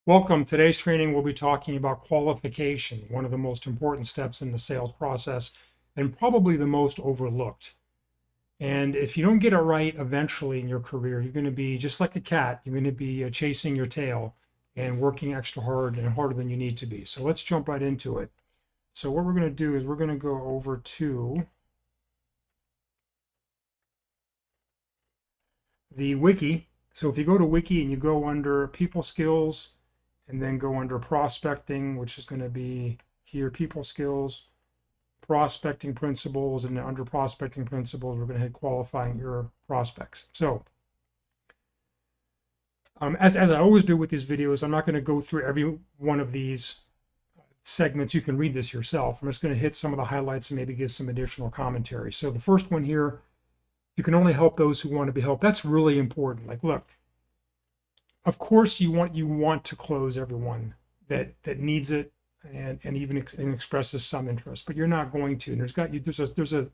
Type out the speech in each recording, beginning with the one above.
Welcome. Today's training we'll be talking about qualification, one of the most important steps in the sales process and probably the most overlooked. And if you don't get it right eventually in your career, you're going to be just like a cat. You're going to be chasing your tail and working extra hard and harder than you need to be. So let's jump right into it. So what we're going to do is we're going to go over to the wiki. So if you go to wiki and you go under people skills, and then go under prospecting, which is going to be here, people skills, prospecting principles, and then under prospecting principles, we're going to hit qualifying your prospects. So as I always do with these videos, I'm not going to go through every one of these segments. You can read this yourself. I'm just going to hit some of the highlights and maybe give some additional commentary. So the first one here, you can only help those who want to be helped. That's really important. Like, look, of course you want to close everyone that needs it and even expresses some interest, but you're not going to. And there's a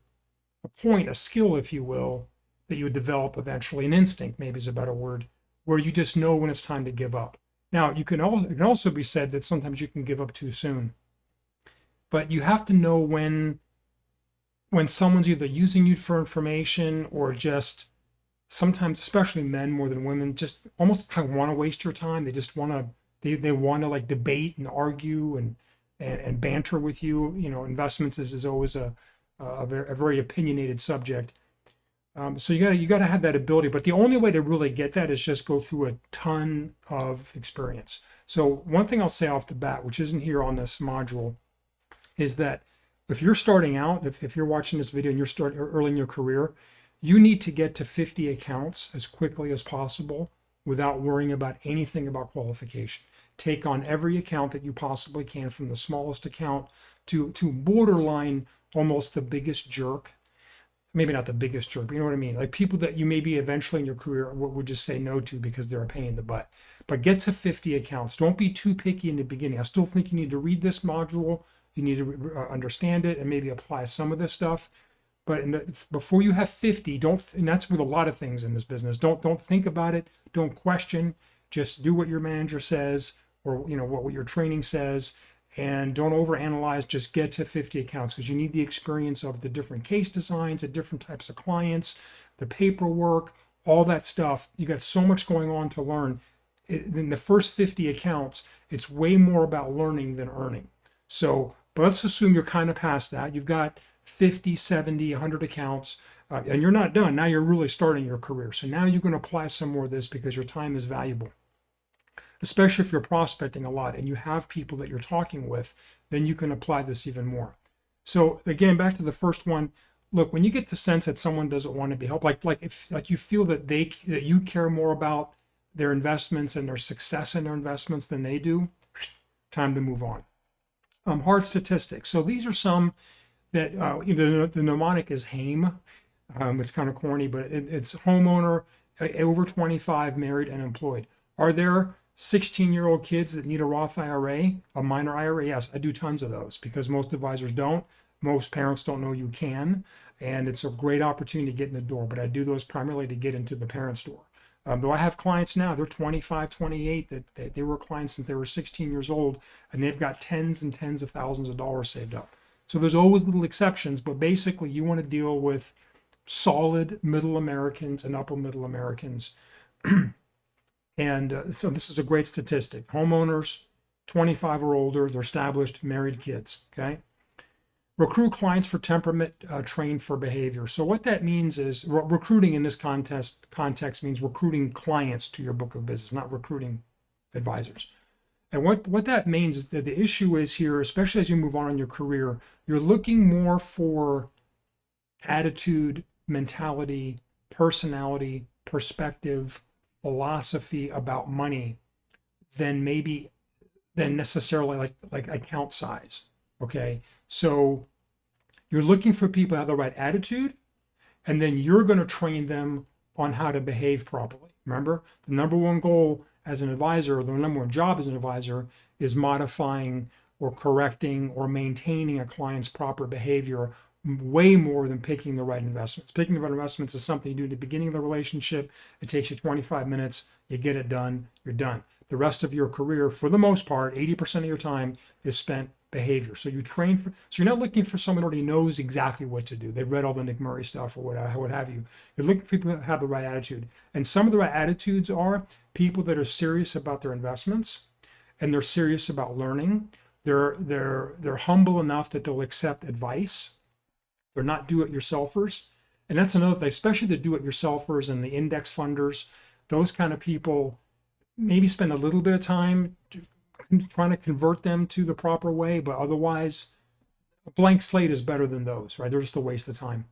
point, a skill, if you will, that you would develop eventually, an instinct maybe is a better word, where you just know when it's time to give up. Now it can also be said that sometimes you can give up too soon, but you have to know when someone's either using you for information or just sometimes, especially men more than women, just almost kind of want to waste your time. They just want to they want to like debate and argue and banter with you. You know, investments is always a very opinionated subject. So you gotta have that ability. But the only way to really get that is just go through a ton of experience. So one thing I'll say off the bat, which isn't here on this module, is that if you're starting out, if you're watching this video and you're starting early in your career, you need to get to 50 accounts as quickly as possible without worrying about anything about qualification. Take on every account that you possibly can, from the smallest account to borderline almost the biggest jerk. Maybe not the biggest jerk, but you know what I mean? Like people that you maybe eventually in your career would just say no to because they're a pain in the butt. But get to 50 accounts. Don't be too picky in the beginning. I still think you need to read this module. You need to understand it and maybe apply some of this stuff. But before you have 50, and that's with a lot of things in this business, don't think about it, don't question, just do what your manager says or what your training says, and don't overanalyze, just get to 50 accounts because you need the experience of the different case designs, the different types of clients, the paperwork, all that stuff. You got so much going on to learn. In the first 50 accounts, it's way more about learning than earning. So, but let's assume you're kind of past that. You've got 50, 70, 100 accounts, and you're not done. Now you're really starting your career. So now you can apply some more of this because your time is valuable, especially if you're prospecting a lot and you have people that you're talking with, then you can apply this even more. So again, back to the first one, look, when you get the sense that someone doesn't want to be helped, like you feel that that you care more about their investments and their success in their investments than they do, time to move on. Hard statistics. So these are some that the mnemonic is HAME. It's kind of corny, but it's homeowner, over 25, married, and employed. Are there 16-year-old kids that need a Roth IRA, a minor IRA? Yes, I do tons of those because most advisors don't. Most parents don't know you can, and it's a great opportunity to get in the door. But I do those primarily to get into the parents' door. Though I have clients now, they're 25, 28, that they were clients since they were 16 years old, and they've got tens and tens of thousands of dollars saved up. So there's always little exceptions, but basically you want to deal with solid middle Americans and upper middle Americans. And so this is a great statistic. Homeowners, 25 or older, they're established, married, kids, okay? Recruit clients for temperament, train for behavior. So what that means is recruiting in this context means recruiting clients to your book of business, not recruiting advisors. And what that means is that the issue is here, especially as you move on in your career, you're looking more for attitude, mentality, personality, perspective, philosophy about money than necessarily like account size. Okay. So you're looking for people who have the right attitude, and then you're going to train them on how to behave properly. Remember, the number one goal as an advisor, or the number one job as an advisor, is modifying or correcting or maintaining a client's proper behavior way more than picking the right investments. Picking the right investments is something you do at the beginning of the relationship. It takes you 25 minutes, you get it done, you're done. The rest of your career, for the most part, 80% of your time is spent behavior. So you train for, so you're not looking for someone who already knows exactly what to do. They've read all the Nick Murray stuff or what have you. You're looking for people that have the right attitude. And some of the right attitudes are people that are serious about their investments and they're serious about learning. They're humble enough that they'll accept advice. They're not do-it-yourselfers. And that's another thing, especially the do-it-yourselfers and the index funders. Those kind of people maybe spend a little bit of time trying to convert them to the proper way, but otherwise, a blank slate is better than those, right? They're just a waste of time.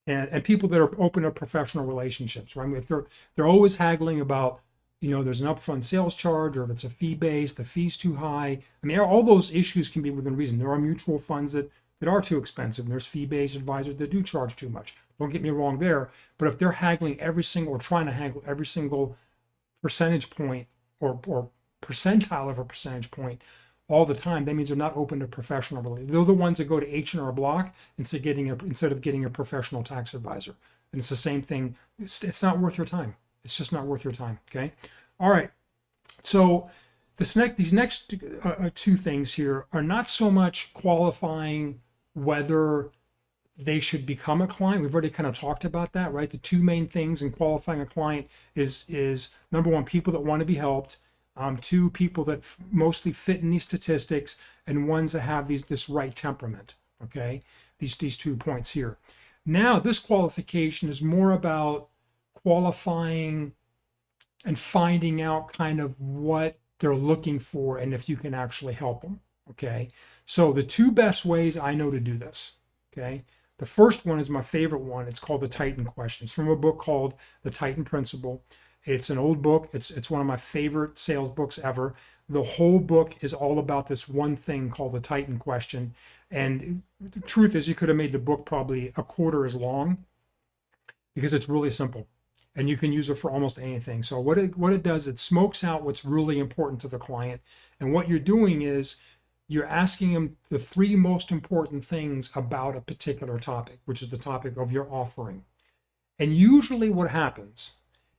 And people that are open to professional relationships, right? I mean, if they're always haggling about, there's an upfront sales charge, or if it's a fee based, the fee's too high. I mean, all those issues can be within reason. There are mutual funds that are too expensive, and there's fee-based advisors that do charge too much. Don't get me wrong there, but if they're haggling trying to haggle every single percentage point or percentile of a percentage point all the time, that means they're not open to professional relations. They're the ones that go to H&R Block instead of getting a professional tax advisor. And it's the same thing. It's not worth your time. It's just not worth your time. Okay. All right. So these next two things here are not so much qualifying whether they should become a client. We've already kind of talked about that, right? The two main things in qualifying a client is number one, people that want to be helped. Two, people that mostly fit in these statistics, and ones that have this right temperament. Okay, these 2 points here. Now, this qualification is more about qualifying and finding out kind of what they're looking for and if you can actually help them. Okay, so the two best ways I know to do this. Okay, the first one is my favorite one. It's called the Titan Question. It's from a book called The Titan Principle. It's an old book. It's one of my favorite sales books ever. The whole book is all about this one thing called the Titan Question. And the truth is, you could have made the book probably a quarter as long because it's really simple. And you can use it for almost anything. So what it does, it smokes out what's really important to the client. And what you're doing is you're asking them the 3 most important things about a particular topic, which is the topic of your offering. And usually what happens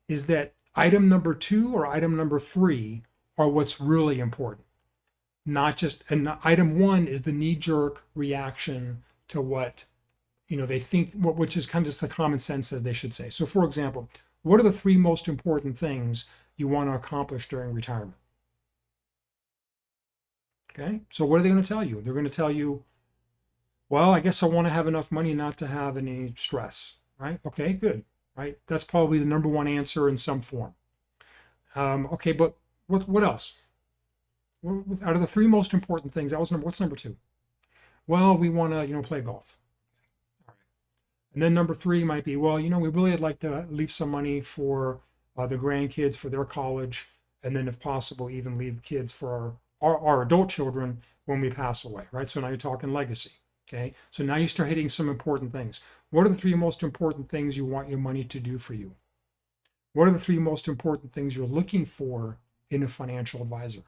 is that item number 2 or item number 3 are what's really important. And item 1 is the knee-jerk reaction to what they think, which is kind of just the common sense as they should say. So for example, what are the 3 most important things you want to accomplish during retirement? Okay, so what are they going to tell you? They're going to tell you, well, I guess I want to have enough money not to have any stress, right? Okay, good, right? That's probably the number 1 answer in some form. Okay, but what else? Out of the 3 most important things, what's number 2? Well, we want to, play golf. All right. And then number 3 might be, well, we really would like to leave some money for the grandkids for their college, and then if possible, even leave kids for our adult children when we pass away, right? So now you're talking legacy, okay? So now you start hitting some important things. What are the 3 most important things you want your money to do for you? What are the 3 most important things you're looking for in a financial advisor?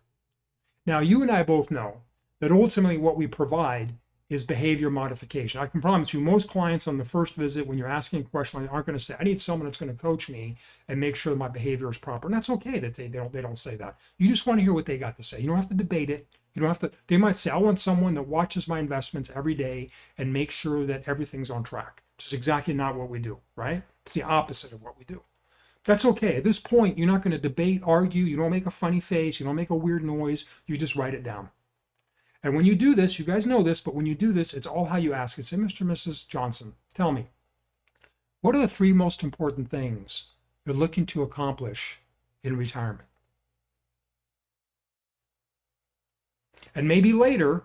Now, you and I both know that ultimately what we provide is behavior modification. I can promise you most clients on the first visit, when you're asking a question, aren't going to say, I need someone that's going to coach me and make sure that my behavior is proper. And that's okay that they don't say that. You just want to hear what they got to say. You don't have to debate it. You don't have to, they might say, I want someone that watches my investments every day and makes sure that everything's on track, which is exactly not what we do, right? It's the opposite of what we do. That's okay. At this point, you're not going to debate, argue. You don't make a funny face. You don't make a weird noise. You just write it down. And when you do this, you guys know this, but when you do this, it's all how you ask it. Say, Mr. and Mrs. Johnson, tell me, what are the 3 most important things you're looking to accomplish in retirement? And maybe later,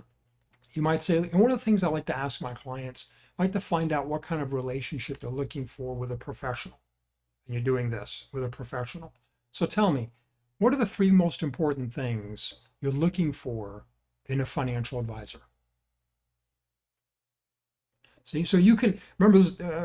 you might say, and one of the things I like to ask my clients, I like to find out what kind of relationship they're looking for with a professional. And you're doing this with a professional. So tell me, what are the 3 most important things you're looking for in a financial advisor? See, so you can remember,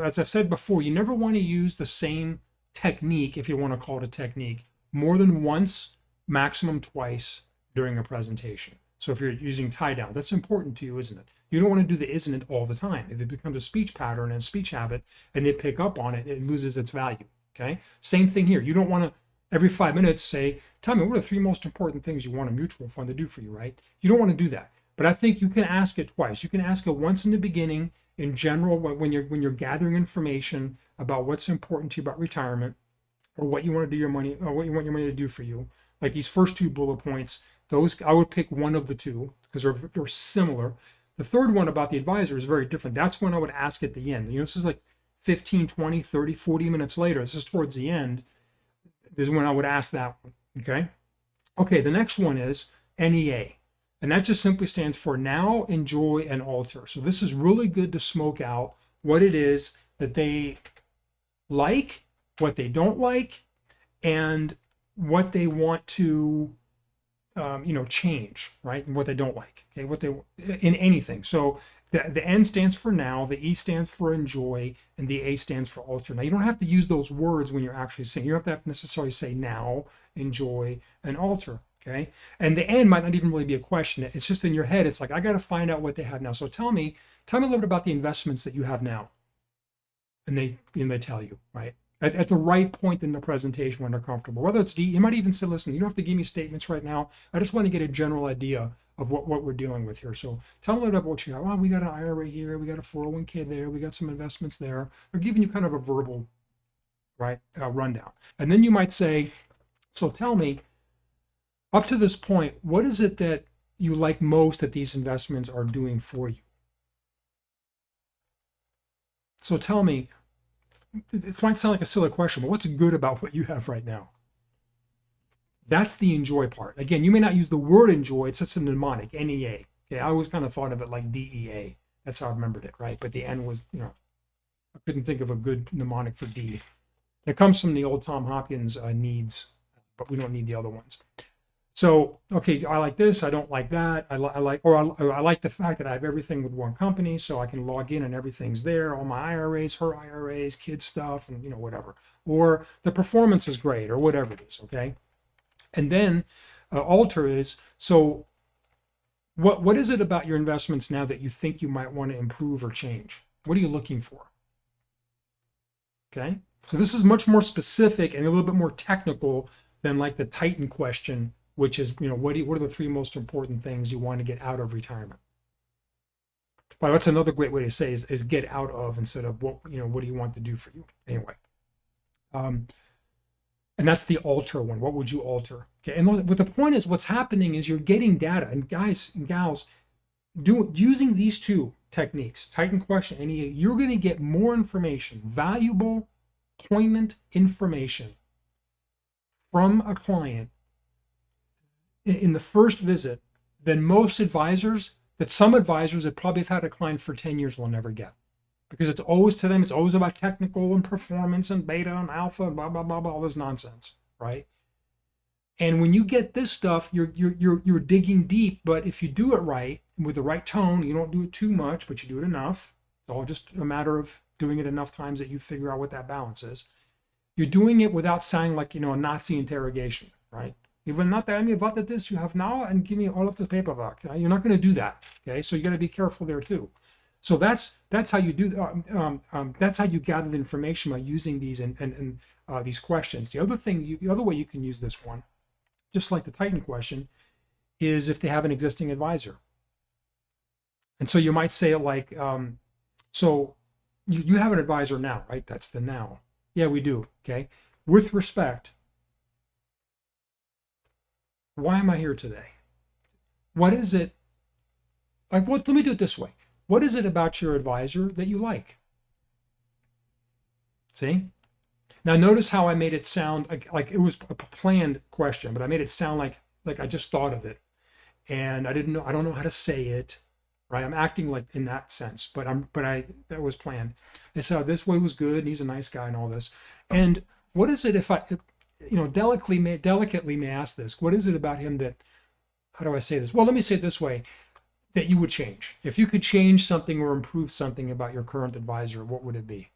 as I've said before, you never want to use the same technique, if you want to call it a technique, more than once, maximum twice during a presentation. So if you're using tie down, that's important to you, isn't it? You don't want to do the isn't it all the time. If it becomes a speech pattern and a speech habit and they pick up on it, it loses its value. Okay. Same thing here. You don't want to, every 5 minutes say, tell me what are the 3 most important things you want a mutual fund to do for you, right? You don't want to do that. But I think you can ask it twice. You can ask it once in the beginning, in general, when you're gathering information about what's important to you about retirement, or what you want to do your money, or what you want your money to do for you. Like these first 2 bullet points, those I would pick one of the 2 because they're similar. The third one about the advisor is very different. That's when I would ask at the end. This is like 15, 20, 30, 40 minutes later. This is towards the end. This is when I would ask that one. Okay. Okay. The next one is NEA. And that just simply stands for now, enjoy, and alter. So this is really good to smoke out what it is that they like, what they don't like, and what they want to, change, right? And what they don't like, okay? What they, in anything. So the N stands for now, the E stands for enjoy, and the A stands for alter. Now, you don't have to use those words when you're actually saying, you don't have to necessarily say now, enjoy, and alter. Okay. And the N might not even really be a question. It's just in your head. It's like, I got to find out what they have now. So tell me a little bit about the investments that you have now. And they tell you, right? At the right point in the presentation when they're comfortable. Whether it's D, you might even say, listen, you don't have to give me statements right now. I just want to get a general idea of what we're dealing with here. So tell me a little bit about what you have. Oh, we got an IRA here. We got a 401k there. We got some investments there. They're giving you kind of a verbal, right, rundown. And then you might say, so tell me, up to this point, what is it that you like most that these investments are doing for you? So tell me, it might sound like a silly question, but what's good about what you have right now? That's the enjoy part. Again, you may not use the word enjoy, it's just a mnemonic, NEA. Okay, I always kind of thought of it like DEA. That's how I remembered it, right? But the N was, I couldn't think of a good mnemonic for D. It comes from the old Tom Hopkins needs, but we don't need the other ones. So, okay, I like this, I don't like that. I like the fact that I have everything with one company, so I can log in and everything's there, all my IRAs, her IRAs, kids stuff, and whatever. Or the performance is great, or whatever it is, okay? And then alter is, so what is it about your investments now that you think you might want to improve or change? What are you looking for? Okay, so this is much more specific and a little bit more technical than like the Titan question, which is, what are the 3 most important things you want to get out of retirement? Well, that's another great way to say is get out of instead of what do you want to do for you? Anyway. And that's the alter one. What would you alter? Okay. And what the point is, what's happening is you're getting data, and guys and gals, using these 2 techniques, Titan question, NEA, you're going to get more information, valuable, poignant information from a client in the first visit than most advisors, that some advisors that probably have had a client for 10 years will never get. Because it's always to them, it's always about technical and performance and beta and alpha and blah, blah, blah, blah, all this nonsense, right? And when you get this stuff, you're digging deep, but if you do it right, with the right tone, you don't do it too much, but you do it enough. It's all just a matter of doing it enough times that you figure out what that balance is. You're doing it without sounding like, a Nazi interrogation, right? You will not tell me what it is you have now and give me all of the paperwork. You're not going to do that. Okay, so you got to be careful there too. So that's how you do. That's how you gather the information by using these and these questions. The other way you can use this one, just like the Titan question, is if they have an existing advisor. And so you might say it like, so you have an advisor now, right? That's the now. Yeah, we do. Okay, with respect. Why am I here today? What is it? Let me do it this way. What is it about your advisor that you like? See? Now notice how I made it sound like it was a planned question, but I made it sound like I just thought of it. And I don't know how to say it, right? I'm acting like in that sense, but that was planned. And so this way was good, and he's a nice guy and all this. And what is it if I delicately may ask this, what is it about him that, how do I say this? Well, let me say it this way, that you would change. If you could change something or improve something about your current advisor, what would it be?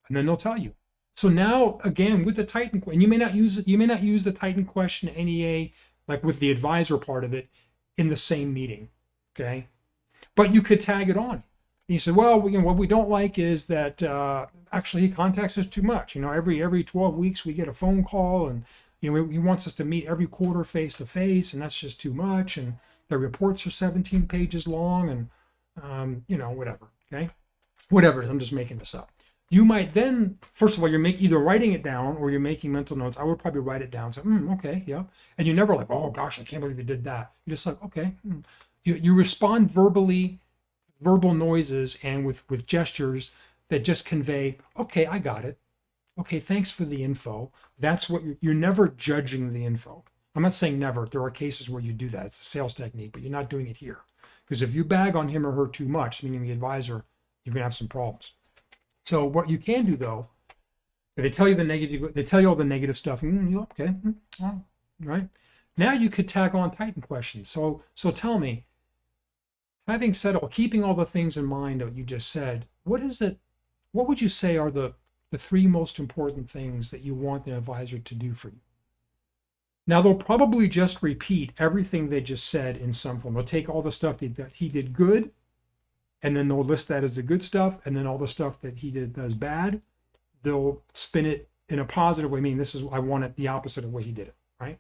And then they'll tell you. So now, again, with the Titan, and you may not use the Titan question NEA, like with the advisor part of it, in the same meeting, okay? But you could tag it on. he said, well, what we don't like is that actually he contacts us too much. Every 12 weeks we get a phone call, and he wants us to meet every quarter face to face, and that's just too much. And the reports are 17 pages long, and whatever. Okay, whatever. I'm just making this up. You might then, first of all, you're either writing it down or you're making mental notes. I would probably write it down. So, okay, yeah. And you're never like, oh gosh, I can't believe you did that. You're just like, okay. You respond verbally, verbal noises, and with gestures that just convey, okay, I got it. Okay, thanks for the info. That's what you're never judging the info. I'm not saying never. There are cases where you do that. It's a sales technique, but you're not doing it here. Because if you bag on him or her too much, meaning the advisor, you're going to have some problems. So what you can do, though, they tell you the negative, they tell you all the negative stuff. Okay, all right. Now you could tag on Titan questions. So tell me, having said all, keeping all the things in mind that you just said, what would you say are the 3 most important things that you want the advisor to do for you? Now, they'll probably just repeat everything they just said in some form. They'll take all the stuff that he did good, and then they'll list that as the good stuff, and then all the stuff that he does bad, they'll spin it in a positive way. I mean, I want it the opposite of the way he did it, right?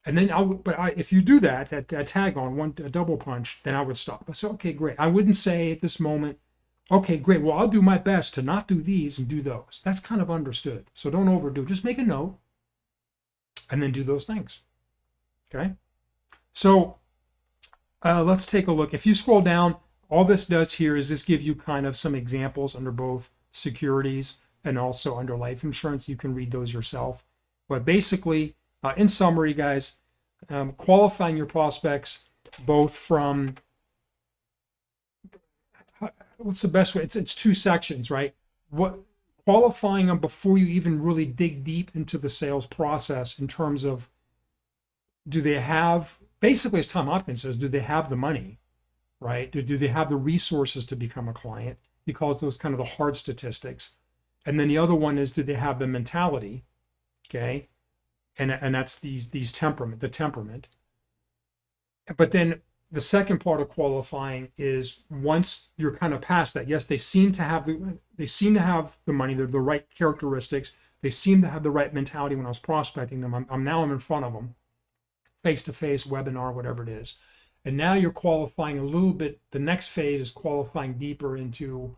And then if you do that tag on a double punch, then I would stop. I say, okay, great. I wouldn't say at this moment, okay, great. Well, I'll do my best to not do these and do those. That's kind of understood. So don't overdo it. Just make a note and then do those things. Okay. So let's take a look. If you scroll down, all this does here is this give you kind of some examples under both securities and also under life insurance. You can read those yourself. But basically, in summary, guys, qualifying your prospects both from, what's the best way? It's 2 sections, right? Qualifying them before you even really dig deep into the sales process in terms of, do they have, basically as Tom Hopkins says, do they have the money? Right? Do they have the resources to become a client? He calls those kind of the hard statistics. And then the other one is, do they have the mentality? Okay. And that's the temperament. But then the second part of qualifying is, once you're kind of past that, yes, they seem to have the money, they're the right characteristics, they seem to have the right mentality. When I was prospecting them, I'm in front of them, face-to-face, webinar, whatever it is. And now you're qualifying a little bit. The next phase is qualifying deeper into,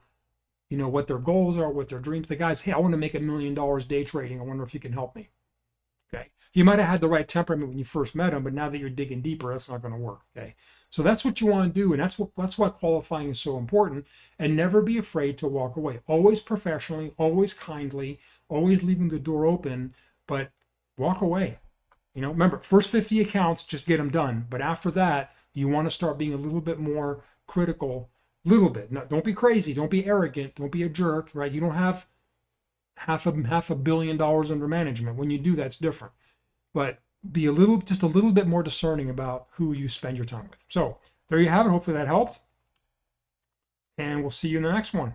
what their goals are, what their dreams. The guys, hey, I want to make $1 million day trading. I wonder if you can help me. Okay. You might have had the right temperament when you first met them, but now that you're digging deeper, that's not going to work. Okay. So that's what you want to do. And that's why qualifying is so important. And never be afraid to walk away. Always professionally, always kindly, always leaving the door open, but walk away. Remember, first 50 accounts, just get them done. But after that, you want to start being a little bit more critical, little bit. No, don't be crazy. Don't be arrogant. Don't be a jerk, right? You don't have half a billion dollars under management. When you do, that's different. But be just a little bit more discerning about who you spend your time with. So there you have it. Hopefully that helped. And we'll see you in the next one.